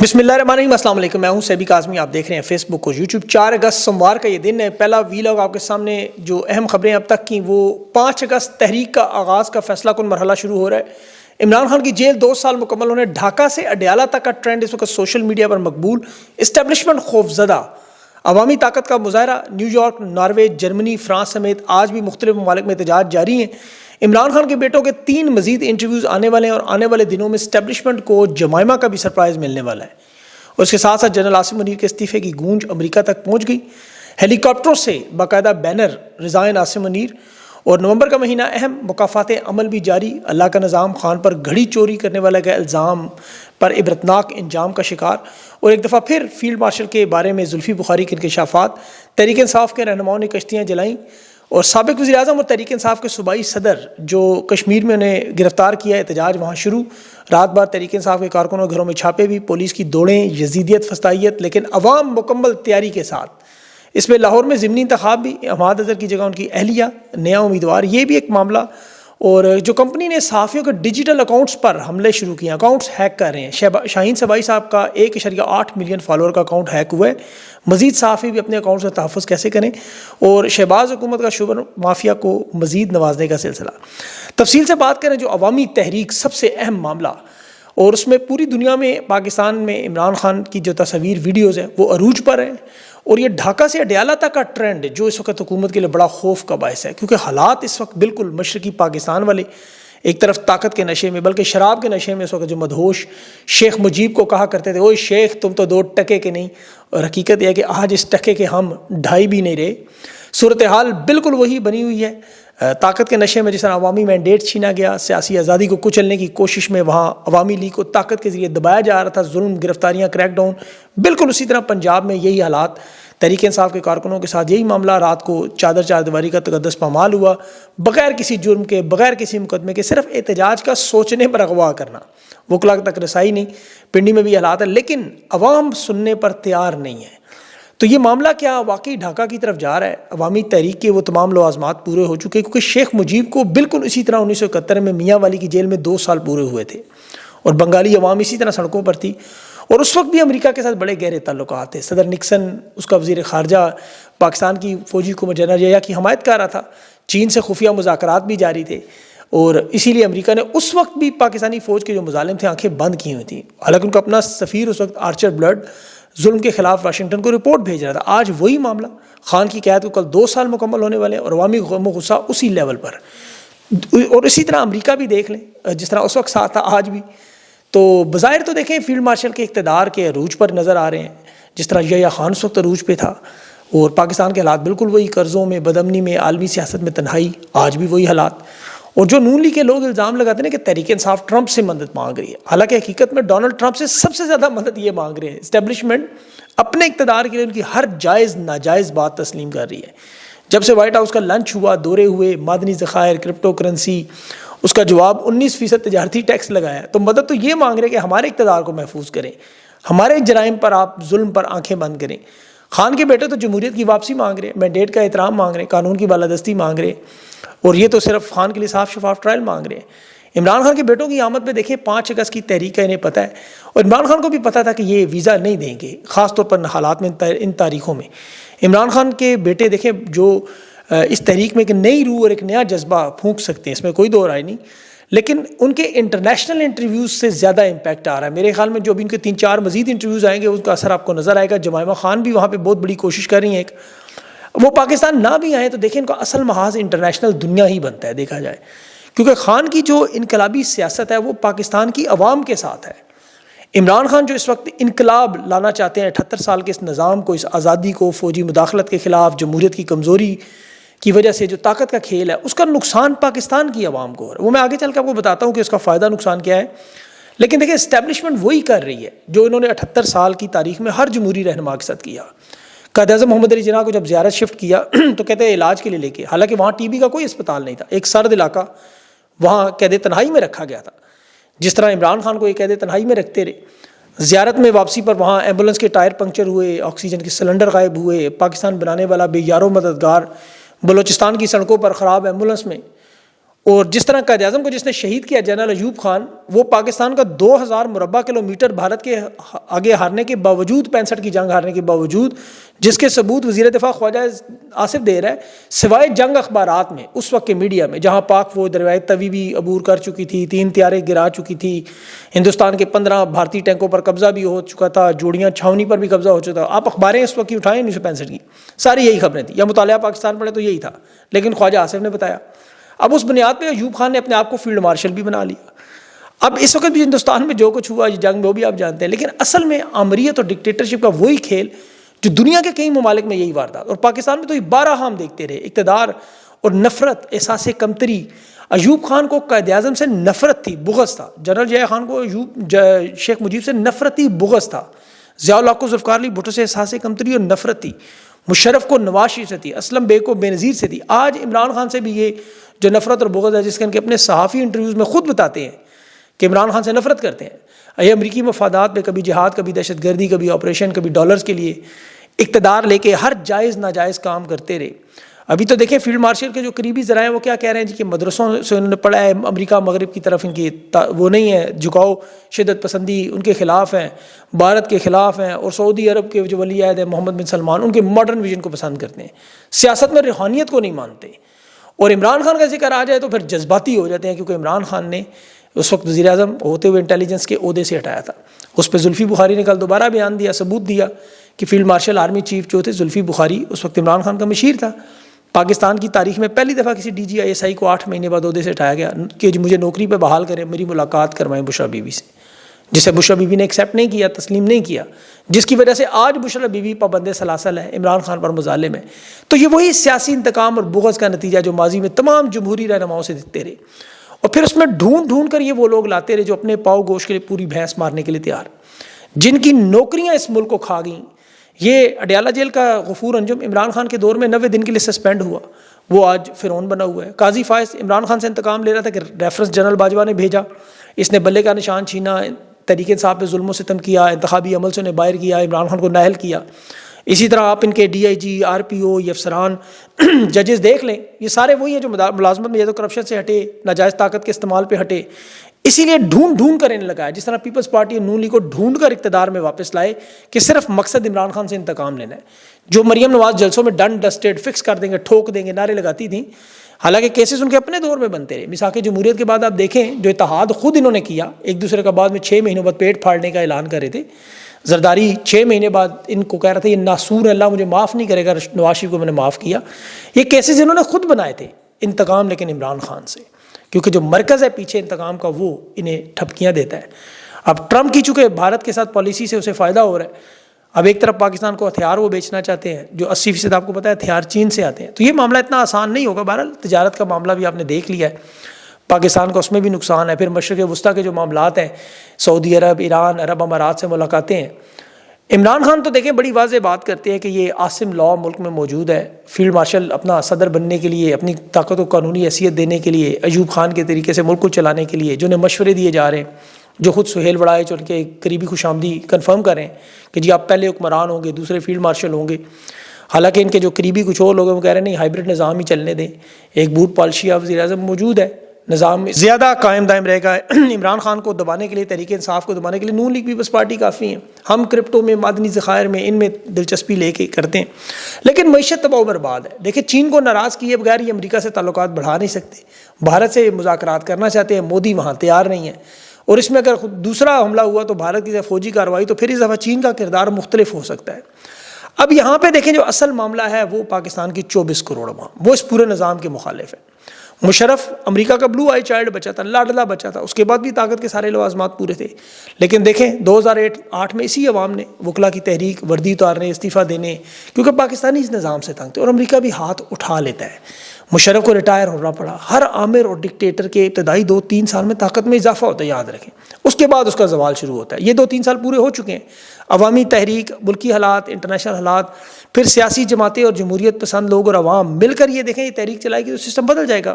بسم اللہ الرحمن الرحیم، السلام علیکم۔ میں ہوں سیبی کاظمی، آپ دیکھ رہے ہیں فیس بک اور یوٹیوب۔ 4 اگست سوموار کا یہ دن ہے۔ پہلا ویلاگ آپ کے سامنے جو اہم خبریں اب تک کی، وہ 5 اگست تحریک کا آغاز کا فیصلہ کن مرحلہ شروع ہو رہا ہے۔ عمران خان کی جیل 2 سال مکمل ہونے، ڈھاکہ سے اڈیالہ تک کا ٹرینڈ اس وقت سوشل میڈیا پر مقبول۔ اسٹیبلشمنٹ خوفزدہ، عوامی طاقت کا مظاہرہ۔ New York, Norway, Germany, France سمیت آج بھی مختلف ممالک میں احتجاج جاری ہیں۔ عمران خان کے بیٹوں کے 3 مزید انٹرویوز آنے والے ہیں اور آنے والے دنوں میں اسٹیبلشمنٹ کو جمائمہ کا بھی سرپرائز ملنے والا ہے۔ اور اس کے ساتھ ساتھ جنرل عاصم منیر کے استعفے کی گونج امریکہ تک پہنچ گئی۔ ہیلی کاپٹروں سے باقاعدہ بینر ریزائن عاصم منیر۔ اور نومبر کا مہینہ اہم، مکافات عمل بھی جاری۔ اللہ کا نظام خان پر گھڑی چوری کرنے والا کا الزام پر عبرتناک انجام کا شکار۔ اور ایک دفعہ پھر فیلڈ مارشل کے بارے میں زلفی بخاری کے انکشافات۔ تحریک انصاف کے رہنماؤں نے کشتیاں جلائیں۔ اور سابق وزیر اعظم اور تحریک انصاف کے صوبائی صدر جو کشمیر میں انہیں گرفتار کیا، احتجاج وہاں شروع۔ رات بھر تحریک انصاف کے کارکنوں گھروں میں چھاپے بھی، پولیس کی دوڑیں، یزیدیت فسطائیت، لیکن عوام مکمل تیاری کے ساتھ۔ اس میں لاہور میں ضمنی انتخاب بھی، حماد اظہر کی جگہ ان کی اہلیہ نیا امیدوار، یہ بھی ایک معاملہ۔ اور جو کمپنی نے صحافیوں کے ڈیجیٹل اکاؤنٹس پر حملے شروع کیے ہیں، اکاؤنٹس ہیک کر رہے ہیں۔ شاہین صبائی صاحب کا 1.8 ملین فالوور کا اکاؤنٹ ہیک ہوا ہے۔ مزید صحافی بھی اپنے اکاؤنٹس کا تحفظ کیسے کریں، اور شہباز حکومت کا شوگر مافیا کو مزید نوازنے کا سلسلہ۔ تفصیل سے بات کریں جو عوامی تحریک سب سے اہم معاملہ، اور اس میں پوری دنیا میں پاکستان میں عمران خان کی جو تصاویر ویڈیوز ہیں وہ عروج پر ہیں۔ اور یہ ڈھاکہ سے اڈیالہ تک کا ٹرینڈ جو اس وقت حکومت کے لیے بڑا خوف کا باعث ہے، کیونکہ حالات اس وقت بالکل مشرقی پاکستان والے، ایک طرف طاقت کے نشے میں، بلکہ شراب کے نشے میں اس وقت جو مدہوش شیخ مجیب کو کہا کرتے تھے، اوے شیخ تم تو 2 ٹکے کے نہیں، اور حقیقت یہ ہے کہ آج اس ٹکے کے ہم 2.5 بھی نہیں رہے۔ صورتحال بالکل وہی بنی ہوئی ہے۔ طاقت کے نشے میں جس طرح عوامی مینڈیٹ چھینا گیا، سیاسی آزادی کو کچلنے کی کوشش میں وہاں عوامی لیگ کو طاقت کے ذریعے دبایا جا رہا تھا، ظلم، گرفتاریاں، کریک ڈاؤن، بالکل اسی طرح پنجاب میں یہی حالات۔ تحریک انصاف کے کارکنوں کے ساتھ یہی معاملہ، رات کو چار دیواری کا تقدس پامال ہوا، بغیر کسی جرم کے، بغیر کسی مقدمے کے، صرف احتجاج کا سوچنے پر اغوا کرنا، وکلا تک رسائی نہیں۔ پنڈی میں بھی حالات ہے، لیکن عوام سننے پر تیار نہیں ہے۔ تو یہ معاملہ کیا واقعی ڈھاکہ کی طرف جا رہا ہے؟ عوامی تحریک کے وہ تمام لوازمات پورے ہو چکے، کیونکہ شیخ مجیب کو بالکل اسی طرح 1971 میں میاں والی کی جیل میں 2 سال پورے ہوئے تھے، اور بنگالی عوام اسی طرح سڑکوں پر تھی۔ اور اس وقت بھی امریکہ کے ساتھ بڑے گہرے تعلقات تھے۔ صدر نکسن، اس کا وزیر خارجہ، پاکستان کی فوجی حکومت جنرل یحییٰ کی حمایت کر رہا تھا۔ چین سے خفیہ مذاکرات بھی جاری تھے، اور اسی لیے امریکہ نے اس وقت بھی پاکستانی فوج کے جو مظالم تھے آنکھیں بند کی ہوئی تھیں، حالانکہ ان کا اپنا سفیر اس وقت آرچر بلڈ ظلم کے خلاف واشنگٹن کو رپورٹ بھیج رہا تھا۔ آج وہی معاملہ، خان کی قیادت کو کل 2 سال مکمل ہونے والے ہیں، اور عوامی غم و غصہ اسی لیول پر۔ اور اسی طرح امریکہ بھی دیکھ لیں، جس طرح اس وقت ساتھ تھا آج بھی۔ تو بظاہر تو دیکھیں فیلڈ مارشل کے اقتدار کے عروج پر نظر آ رہے ہیں، جس طرح یحییٰ خان اس وقت عروج پہ تھا، اور پاکستان کے حالات بالکل وہی، قرضوں میں، بدامنی میں، عالمی سیاست میں تنہائی، آج بھی وہی حالات۔ اور جو نون لیگ کے لوگ الزام لگاتے ہیں کہ تحریک انصاف ٹرمپ سے مدد مانگ رہی ہے، حالانکہ حقیقت میں ڈونلڈ ٹرمپ سے سب سے زیادہ مدد یہ مانگ رہے ہیں۔ اسٹیبلشمنٹ اپنے اقتدار کے لیے ان کی ہر جائز ناجائز بات تسلیم کر رہی ہے۔ جب سے وائٹ ہاؤس کا لنچ ہوا، دورے ہوئے، معدنی ذخائر، کرپٹو کرنسی، اس کا جواب 19% تجارتی ٹیکس لگایا، تو مدد تو یہ مانگ رہے کہ ہمارے اقتدار کو محفوظ کریں، ہمارے جرائم پر آپ ظلم پر آنکھیں بند کریں۔ خان کے بیٹے تو جمہوریت کی واپسی مانگ رہے ہیں، مینڈیٹ کا احترام مانگ رہے ہیں، قانون کی بالادستی مانگ رہے ہیں، اور یہ تو صرف خان کے لیے صاف شفاف ٹرائل مانگ رہے ہیں۔ عمران خان کے بیٹوں کی آمد پہ دیکھیں، 5 اگست کی تحریک کا انہیں پتہ ہے، اور عمران خان کو بھی پتہ تھا کہ یہ ویزا نہیں دیں گے، خاص طور پر حالات میں ان تاریخوں میں۔ عمران خان کے بیٹے دیکھیں جو اس تحریک میں ایک نئی روح اور ایک نیا جذبہ پھونک سکتے ہیں، اس میں کوئی دو رائے نہیں، لیکن ان کے انٹرنیشنل انٹرویوز سے زیادہ امپیکٹ آ رہا ہے میرے خیال میں۔ جو بھی ان کے 3-4 مزید انٹرویوز آئیں گے اس کا اثر آپ کو نظر آئے گا۔ جمائمہ خان بھی وہاں پہ بہت بڑی کوشش کر رہی ہیں، ایک وہ پاکستان نہ بھی آئیں تو دیکھیں ان کا اصل محاذ انٹرنیشنل دنیا ہی بنتا ہے دیکھا جائے، کیونکہ خان کی جو انقلابی سیاست ہے وہ پاکستان کی عوام کے ساتھ ہے۔ عمران خان جو اس وقت انقلاب لانا چاہتے ہیں، 78 سال کے اس نظام کو، اس آزادی کو، فوجی مداخلت کے خلاف، جمہوریت کی کمزوری کی وجہ سے جو طاقت کا کھیل ہے، اس کا نقصان پاکستان کی عوام کو ہے۔ وہ میں آگے چل کے آپ کو بتاتا ہوں کہ اس کا فائدہ نقصان کیا ہے، لیکن دیکھیں اسٹیبلشمنٹ وہی کر رہی ہے جو انہوں نے 78 سال کی تاریخ میں ہر جمہوری رہنما کے ساتھ کیا۔ قائد اعظم محمد علی جناح کو جب زیارت شفٹ کیا تو کہتے ہیں علاج کے لیے لے کے، حالانکہ وہاں ٹی بی کا کوئی اسپتال نہیں تھا، ایک سرد علاقہ، وہاں قید تنہائی میں رکھا گیا تھا، جس طرح عمران خان کو ایک قید تنہائی میں رکھتے رہے۔ زیارت میں واپسی پر وہاں ایمبولنس کے ٹائر پنکچر ہوئے، آکسیجن کے سلنڈر غائب ہوئے، پاکستان بنانے والا بے یارو مددگار بلوچستان کی سڑکوں پر خراب ایمبولنس میں، اور جس طرح قائد اعظم کو جس نے شہید کیا جنرل ایوب خان، وہ پاکستان کا 2000 مربع کلومیٹر بھارت کے آگے ہارنے کے باوجود، 65 کی جنگ ہارنے کے باوجود، جس کے ثبوت وزیر دفاع خواجہ آصف دے رہا ہے، سوائے جنگ اخبارات میں اس وقت کے میڈیا میں، جہاں پاک فوج دریائے توی بھی عبور کر چکی تھی، 3 طیارے گرا چکی تھی، ہندوستان کے 15 بھارتی ٹینکوں پر قبضہ بھی ہو چکا تھا، جوڑیاں چھاونی پر بھی قبضہ ہو چکا تھا۔ آپ اخباریں اس وقت کی اٹھائیں 1965 کی، ساری یہی خبریں تھیں، یا مطالعہ پاکستان پڑھے تو یہی تھا، لیکن خواجہ آصف نے بتایا۔ اب اس بنیاد پہ ایوب خان نے اپنے آپ کو فیلڈ مارشل بھی بنا لیا۔ اب اس وقت بھی ہندوستان میں جو کچھ ہوا جنگ میں، وہ بھی آپ جانتے ہیں، لیکن اصل میں آمریت اور ڈکٹیٹرشپ کا وہی کھیل جو دنیا کے کئی ممالک میں یہی واردات، اور پاکستان میں تو یہ 12 ہم دیکھتے رہے، اقتدار اور نفرت، احساس کمتری۔ ایوب خان کو قائد اعظم سے نفرت تھی، بغض تھا، جنرل ضیاء خان کو شیخ مجیب سے نفرت تھی، بغض تھا، ضیاء الحق کو ذوالفقار علی بھٹو سے احساس کمتری اور نفرت تھی، مشرف کو نواز شریف سے تھی، اسلم بیگ کو بے نظیر سے تھی۔ آج عمران خان سے بھی یہ جو نفرت اور بغض ہے، جس کے ان کے اپنے صحافی انٹرویوز میں خود بتاتے ہیں کہ عمران خان سے نفرت کرتے ہیں، یہ امریکی مفادات میں کبھی جہاد، کبھی دہشت گردی، کبھی آپریشن، کبھی ڈالرز کے لیے اقتدار لے کے ہر جائز ناجائز کام کرتے رہے۔ ابھی تو دیکھیں فیلڈ مارشل کے جو قریبی ذرائع ہیں وہ کیا کہہ رہے ہیں جی کہ مدرسوں سے انہوں نے پڑھا ہے، امریکہ مغرب کی طرف ان کی وہ نہیں ہے، جھکاؤ، شدت پسندی ان کے خلاف ہیں، بھارت کے خلاف ہیں، اور سعودی عرب کے جو ولی عہد ہیں محمد بن سلمان، ان کے ماڈرن ویژن کو پسند کرتے ہیں، سیاست میں روحانیت کو نہیں مانتے۔ اور عمران خان کا ذکر آ جائے تو پھر جذباتی ہو جاتے ہیں، کیونکہ عمران خان نے اس وقت وزیر اعظم ہوتے ہوئے انٹیلیجنس کے عہدے سے ہٹایا تھا۔ اس پہ زلفی بخاری نے کل دوبارہ بیان دیا، ثبوت دیا کہ فیلڈ مارشل آرمی چیف جو تھے زلفی بخاری اس وقت عمران خان کا مشیر تھا۔ پاکستان کی تاریخ میں پہلی دفعہ کسی D G I S I کو 8 مہینے بعد عہدے سے ہٹایا گیا کہ مجھے نوکری پہ بحال کریں، میری ملاقات کروائیں بشرا بیوی سے، جسے بشرا بیوی نے ایکسیپٹ نہیں کیا، تسلیم نہیں کیا، جس کی وجہ سے آج بشرا بیوی پابند سلاسل ہے، عمران خان پر مظالم ہے۔ تو یہ وہی سیاسی انتقام اور بغض کا نتیجہ جو ماضی میں تمام جمہوری رہنماؤں سے دکھتے رہے، اور پھر اس میں ڈھونڈ ڈھونڈ کر یہ وہ لوگ لاتے رہے جو اپنے پاؤ گوشت کے لیے پوری بھینس مارنے کے لیے تیار، جن کی نوکریاں اس ملک کو کھا گئیں۔ یہ اڈیالہ جیل کا غفور انجم عمران خان کے دور میں 90 دن کے لیے سسپینڈ ہوا، وہ آج فرعون بنا ہوا ہے۔ قاضی فائز عمران خان سے انتقام لے رہا تھا کہ ریفرنس جنرل باجوہ نے بھیجا، اس نے بلے کا نشان چھینا، تحریک انصاف پہ ظلم و ستم کیا، انتخابی عمل سے انہیں باہر کیا، عمران خان کو نااہل کیا۔ اسی طرح آپ ان کے D I G, R P او، یہ افسران، ججز دیکھ لیں، یہ سارے وہی ہیں جو ملازمت میں یا تو کرپشن سے ہٹے، ناجائز طاقت کے استعمال پہ ہٹے۔ اسی لیے ڈھونڈ ڈھونڈ کر انہیں لگایا، جس طرح پیپلز پارٹی نون لیگ کو ڈھونڈ کر اقتدار میں واپس لائے کہ صرف مقصد عمران خان سے انتقام لینا ہے۔ جو مریم نواز جلسوں میں ڈن ڈسٹڈ، فکس کر دیں گے، ٹھوک دیں گے، نعرے لگاتی تھیں، حالانکہ کیسز ان کے اپنے دور میں بنتے رہے۔ میثاق جمہوریت کے بعد آپ دیکھیں جو اتحاد خود انہوں نے کیا، ایک دوسرے کا بعد میں 6 مہینوں بعد پیٹ پھاڑنے کا اعلان کر رہے تھے، زرداری 6 مہینے بعد ان کو کہہ رہا تھا یہ ناسور ہے، اللہ مجھے معاف نہیں کرے گا، نواز شریف کو میں نے معاف کیا۔ یہ کیسز انہوں نے خود بنائے تھے، انتقام لیکن عمران خان سے، کیونکہ جو مرکز ہے پیچھے انتقام کا وہ انہیں ٹھپکیاں دیتا ہے۔ اب ٹرمپ کی چونکہ بھارت کے ساتھ پالیسی سے اسے فائدہ ہو رہا ہے، اب ایک طرف پاکستان کو ہتھیار وہ بیچنا چاہتے ہیں جو 80% آپ کو پتہ ہے ہتھیار چین سے آتے ہیں، تو یہ معاملہ اتنا آسان نہیں ہوگا۔ بہرحال تجارت کا معاملہ بھی آپ نے دیکھ لیا ہے، پاکستان کا اس میں بھی نقصان ہے۔ پھر مشرق وسطیٰ کے جو معاملات ہیں، سعودی عرب، ایران، عرب امارات سے ملاقاتیں ہیں۔ عمران خان تو دیکھیں بڑی واضح بات کرتے ہیں کہ یہ عاصم لاء ملک میں موجود ہے، فیلڈ مارشل اپنا صدر بننے کے لیے، اپنی طاقت کو قانونی حیثیت دینے کے لیے، ایوب خان کے طریقے سے ملک کو چلانے کے لیے جو انہیں مشورے دیے جا رہے ہیں، جو خود سہیل وڑائچ جو ان کے قریبی خوش آمدی کنفرم کریں کہ جی آپ پہلے حکمران ہوں گے، دوسرے فیلڈ مارشل ہوں گے۔ حالانکہ ان کے جو قریبی کچھ اور لوگ ہیں وہ کہہ رہے ہیں نہیں، ہائیبرڈ نظام ہی چلنے دیں، ایک بوٹ پالشیا وزیر اعظم موجود ہے، نظام زیادہ قائم دائم رہے گا۔ عمران خان کو دبانے کے لیے، تحریک انصاف کو دبانے کے لیے نون لیگ پیپلز پارٹی کافی ہیں، ہم کرپٹو میں، معدنی ذخائر میں، ان میں دلچسپی لے کے کرتے ہیں، لیکن معیشت تباہ و برباد ہے۔ دیکھیں چین کو ناراض کیے بغیر یہ امریکہ سے تعلقات بڑھا نہیں سکتے، بھارت سے مذاکرات کرنا چاہتے ہیں، مودی وہاں تیار نہیں ہے، اور اس میں اگر دوسرا حملہ ہوا تو بھارت کی فوجی کارروائی، تو پھر اس دفعہ چین کا کردار مختلف ہو سکتا ہے۔ اب یہاں پہ دیکھیں جو اصل معاملہ ہے وہ پاکستان کی 24 کروڑ عوام، وہ اس پورے نظام کے مخالف ہے۔ مشرف امریکہ کا بلو آئی چائلڈ بچا تھا، لاڈلا بچا تھا، اس کے بعد بھی طاقت کے سارے لوازمات پورے تھے، لیکن دیکھیں 2008 میں اسی عوام نے وکلا کی تحریک، وردی اتارنے، استعفیٰ دینے، کیونکہ پاکستانی اس نظام سے تنگ تھے، اور امریکہ بھی ہاتھ اٹھا لیتا ہے۔ مشرف کو ریٹائر ہونا پڑا۔ ہر آمر اور ڈکٹیٹر کے ابتدائی 2-3 سال میں طاقت میں اضافہ ہوتا ہے، یاد رکھیں، اس کے بعد اس کا زوال شروع ہوتا ہے۔ یہ 2-3 سال پورے ہو چکے ہیں، عوامی تحریک، ملکی حالات، انٹرنیشنل حالات، پھر سیاسی جماعتیں اور جمہوریت پسند لوگ اور عوام مل کر یہ دیکھیں یہ تحریک چلائے گی تو سسٹم بدل جائے گا۔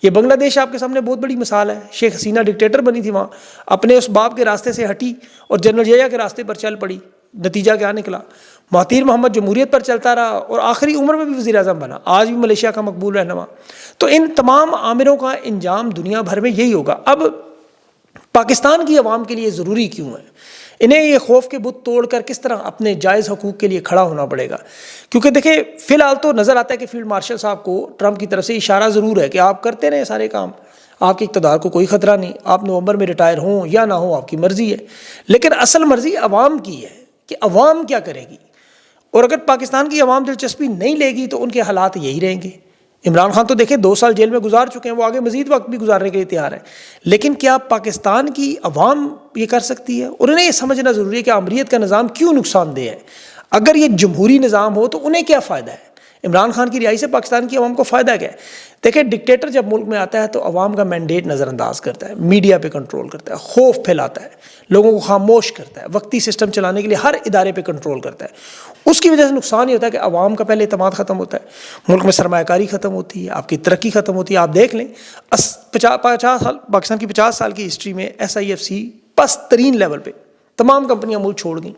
یہ بنگلہ دیش آپ کے سامنے بہت بڑی مثال ہے، شیخ حسینہ ڈکٹیٹر بنی تھی وہاں، اپنے اس باپ کے راستے سے ہٹی اور جنرل ضیاء کے راستے پر چل پڑی، نتیجہ کیا نکلا؟ مہاتیر محمد جمہوریت پر چلتا رہا اور آخری عمر میں بھی وزیر اعظم بنا، آج بھی ملیشیا کا مقبول رہنما۔ تو ان تمام عاملوں کا انجام دنیا بھر میں یہی ہوگا۔ اب پاکستان کی عوام کے لیے ضروری کیوں ہے؟ انہیں یہ خوف کے بت توڑ کر کس طرح اپنے جائز حقوق کے لیے کھڑا ہونا پڑے گا؟ کیونکہ دیکھیں فی الحال تو نظر آتا ہے کہ فیلڈ مارشل صاحب کو ٹرمپ کی طرف سے اشارہ ضرور ہے کہ آپ کرتے رہیں سارے کام، آپ کے اقتدار کو کوئی خطرہ نہیں، آپ نومبر میں ریٹائر ہوں یا نہ ہوں آپ کی مرضی ہے، لیکن اصل مرضی عوام کی ہے کہ عوام کیا کرے گی۔ اور اگر پاکستان کی عوام دلچسپی نہیں لے گی تو ان کے حالات یہی رہیں گے۔ عمران خان تو دیکھیں 2 سال جیل میں گزار چکے ہیں، وہ آگے مزید وقت بھی گزارنے کے لیے تیار ہے، لیکن کیا پاکستان کی عوام یہ کر سکتی ہے؟ اور انہیں یہ سمجھنا ضروری ہے کہ آمریت کا نظام کیوں نقصان دہ ہے۔ اگر یہ جمہوری نظام ہو تو انہیں کیا فائدہ ہے؟ عمران خان کی رہائی سے پاکستان کی عوام کو فائدہ کیا ہے؟ دیکھیں ڈکٹیٹر جب ملک میں آتا ہے تو عوام کا مینڈیٹ نظر انداز کرتا ہے، میڈیا پہ کنٹرول کرتا ہے، خوف پھیلاتا ہے، لوگوں کو خاموش کرتا ہے، وقتی سسٹم چلانے کے لیے ہر ادارے پہ کنٹرول کرتا ہے۔ اس کی وجہ سے نقصان یہ ہوتا ہے کہ عوام کا پہلے اعتماد ختم ہوتا ہے، ملک میں سرمایہ کاری ختم ہوتی ہے، آپ کی ترقی ختم ہوتی ہے۔ آپ دیکھ لیں 50 سال پاکستان کی 50 سال کی ہسٹری میں SIFC پست ترین لیول پہ تمام کمپنیاں ملک چھوڑ گئیں۔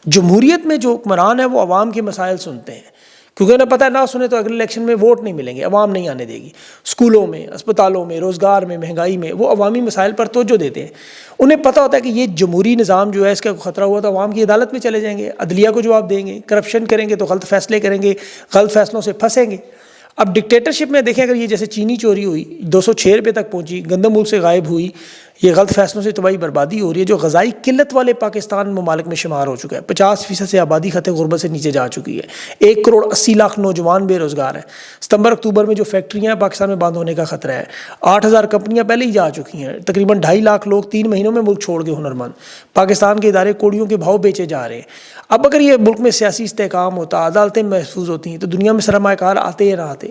جمہوریت میں جو حکمران ہے وہ عوام کے مسائل سنتے ہیں، کیونکہ انہیں پتہ ہے نہ سنے تو اگلے الیکشن میں ووٹ نہیں ملیں گے، عوام نہیں آنے دے گی۔ اسکولوں میں، اسپتالوں میں، روزگار میں، مہنگائی میں وہ عوامی مسائل پر توجہ دیتے ہیں۔ انہیں پتہ ہوتا ہے کہ یہ جمہوری نظام جو ہے اس کا خطرہ ہوا تو عوام کی عدالت میں چلے جائیں گے، عدلیہ کو جواب دیں گے، کرپشن کریں گے تو غلط فیصلے کریں گے، غلط فیصلوں سے پھنسیں گے۔ اب ڈکٹیٹرشپ میں دیکھیں اگر یہ جیسے چینی چوری ہوئی 206 روپے تک پہنچی، گندم ملک سے غائب ہوئی، یہ غلط فیصلوں سے تباہی بربادی ہو رہی ہے، جو غذائی قلت والے پاکستان ممالک میں شمار ہو چکا ہے، 50% سے آبادی خط غربت سے نیچے جا چکی ہے، 1 کروڑ 80 لاکھ نوجوان بے روزگار ہیں۔ ستمبر اکتوبر میں جو فیکٹریاں پاکستان میں بند ہونے کا خطرہ ہے، 8000 کمپنیاں پہلے ہی جا چکی ہیں، تقریباً 2.5 لاکھ لوگ 3 مہینوں میں ملک چھوڑ گئے ہنرمند، پاکستان کے ادارے کوڑیوں کے بھاؤ بیچے جا رہے ہیں۔ اب اگر یہ ملک میں سیاسی استحکام ہوتا، عدالتیں محفوظ ہوتی ہیں تو دنیا میں سرمایہ کار آتے یا نہ آتے،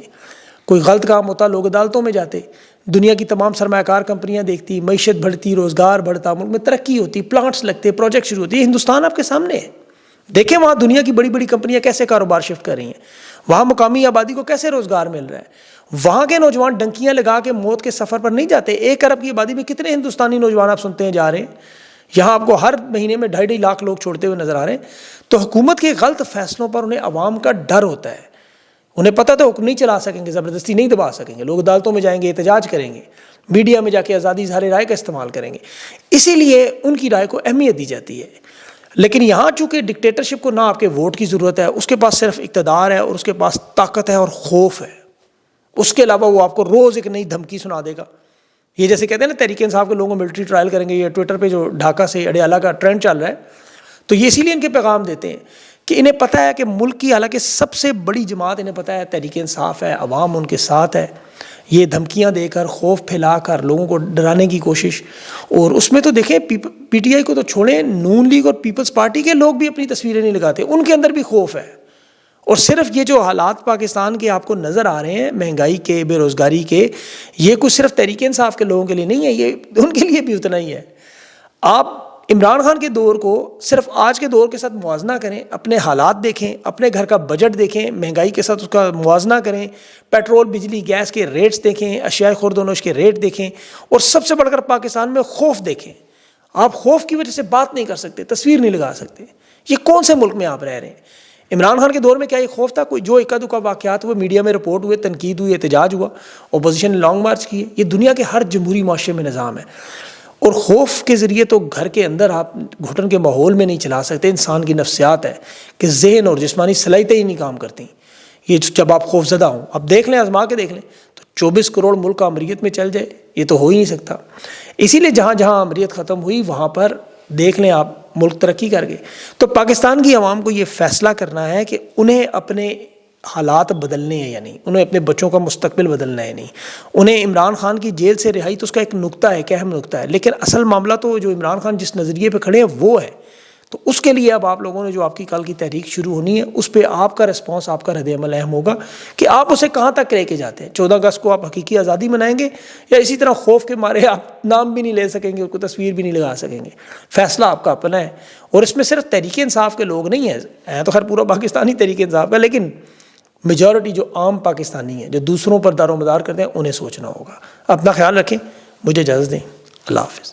کوئی غلط کام ہوتا لوگ عدالتوں میں جاتے، دنیا کی تمام سرمایہ کار کمپنیاں دیکھتی، معیشت بڑھتی، روزگار بڑھتا، ملک میں ترقی ہوتی، پلانٹس لگتے، پروجیکٹ شروع ہوتے۔ یہ ہندوستان آپ کے سامنے ہے، دیکھیں وہاں دنیا کی بڑی بڑی کمپنیاں کیسے کاروبار شفٹ کر رہی ہیں، وہاں مقامی آبادی کو کیسے روزگار مل رہا ہے، وہاں کے نوجوان ڈنکیاں لگا کے موت کے سفر پر نہیں جاتے۔ 1 ارب کی آبادی میں کتنے ہندوستانی نوجوان آپ سنتے ہیں جا رہے ہیں، یہاں آپ کو ہر مہینے میں 2.5 لاکھ لوگ چھوڑتے ہوئے نظر آ رہے ہیں۔ تو حکومت کے غلط فیصلوں پر انہیں عوام کا ڈر ہوتا ہے، انہیں پتہ تو حکم نہیں چلا سکیں گے، زبردستی نہیں دبا سکیں گے، لوگ عدالتوں میں جائیں گے، احتجاج کریں گے، میڈیا میں جا کے آزادی اظہار رائے کا استعمال کریں گے، اسی لیے ان کی رائے کو اہمیت دی جاتی ہے۔ لیکن یہاں چونکہ ڈکٹیٹرشپ کو نہ آپ کے ووٹ کی ضرورت ہے، اس کے پاس صرف اقتدار ہے اور اس کے پاس طاقت ہے اور خوف ہے، اس کے علاوہ وہ آپ کو روز ایک نئی دھمکی سنا دے گا۔ یہ جیسے کہتے ہیں نا تحریک انصاف کے لوگوں ملٹری ٹرائل کریں گے، یہ ٹویٹر پہ جو ڈھاکہ سے اڈیالہ کا ٹرینڈ چل رہا ہے، تو یہ اسی لیے ان کے پیغام دیتے ہیں کہ انہیں پتہ ہے کہ ملک کی حالانکہ سب سے بڑی جماعت انہیں پتہ ہے تحریک انصاف ہے، عوام ان کے ساتھ ہے، یہ دھمکیاں دے کر خوف پھیلا کر لوگوں کو ڈرانے کی کوشش، اور اس میں تو دیکھیں PTI کو تو چھوڑیں، نون لیگ اور پیپلز پارٹی کے لوگ بھی اپنی تصویریں نہیں لگاتے، ان کے اندر بھی خوف ہے۔ اور صرف یہ جو حالات پاکستان کے آپ کو نظر آ رہے ہیں مہنگائی کے، بے روزگاری کے، یہ کچھ صرف تحریک انصاف کے لوگوں کے لیے نہیں ہے، یہ ان کے لیے بھی اتنا ہی ہے۔ آپ عمران خان کے دور کو صرف آج کے دور کے ساتھ موازنہ کریں، اپنے حالات دیکھیں، اپنے گھر کا بجٹ دیکھیں، مہنگائی کے ساتھ اس کا موازنہ کریں، پیٹرول بجلی گیس کے ریٹس دیکھیں، اشیاء خورد و نوش کے ریٹ دیکھیں، اور سب سے بڑھ کر پاکستان میں خوف دیکھیں۔ آپ خوف کی وجہ سے بات نہیں کر سکتے، تصویر نہیں لگا سکتے۔ یہ کون سے ملک میں آپ رہ رہے ہیں؟ عمران خان کے دور میں کیا یہ خوف تھا؟ کوئی جو اکا دکا واقعات ہوئے، میڈیا میں رپورٹ ہوئے، تنقید ہوئی، احتجاج ہوا، اپوزیشن نے لانگ مارچ کیے، یہ دنیا کے ہر جمہوری معاشرے میں نظام ہے۔ اور خوف کے ذریعے تو گھر کے اندر آپ گھٹن کے ماحول میں نہیں چلا سکتے، انسان کی نفسیات ہے کہ ذہن اور جسمانی صلاحیتیں ہی نہیں کام کرتی، یہ جب آپ خوف زدہ ہوں۔ اب دیکھ لیں، آزما کے دیکھ لیں، تو 24 کروڑ ملک کا امریت میں چل جائے، یہ تو ہو ہی نہیں سکتا۔ اسی لیے جہاں جہاں امریت ختم ہوئی وہاں پر دیکھ لیں آپ ملک ترقی کر گئے۔ تو پاکستان کی عوام کو یہ فیصلہ کرنا ہے کہ انہیں اپنے حالات بدلنے ہیں یا نہیں، انہیں اپنے بچوں کا مستقبل بدلنا ہے نہیں۔ انہیں عمران خان کی جیل سے رہائی تو اس کا ایک نقطہ ہے، ایک اہم نقطہ ہے، لیکن اصل معاملہ تو جو عمران خان جس نظریے پہ کھڑے ہیں وہ ہے۔ تو اس کے لیے اب آپ لوگوں نے جو آپ کی کل کی تحریک شروع ہونی ہے، اس پہ آپ کا رسپانس، آپ کا رد عمل اہم ہوگا کہ آپ اسے کہاں تک لے کے جاتے ہیں۔ 14 اگست کو آپ حقیقی آزادی منائیں گے یا اسی طرح خوف کے مارے آپ نام بھی نہیں لے سکیں گے، کوئی تصویر بھی نہیں لگا سکیں گے؟ فیصلہ آپ کا اپنا ہے، اور اس میں صرف تحریک انصاف کے لوگ نہیں ہیں تو خیر پورا پاکستانی تحریک انصاف کا، لیکن میجورٹی جو عام پاکستانی ہیں جو دوسروں پر دار و مدار کرتے ہیں، انہیں سوچنا ہوگا۔ اپنا خیال رکھیں، مجھے اجازت دیں، اللہ حافظ۔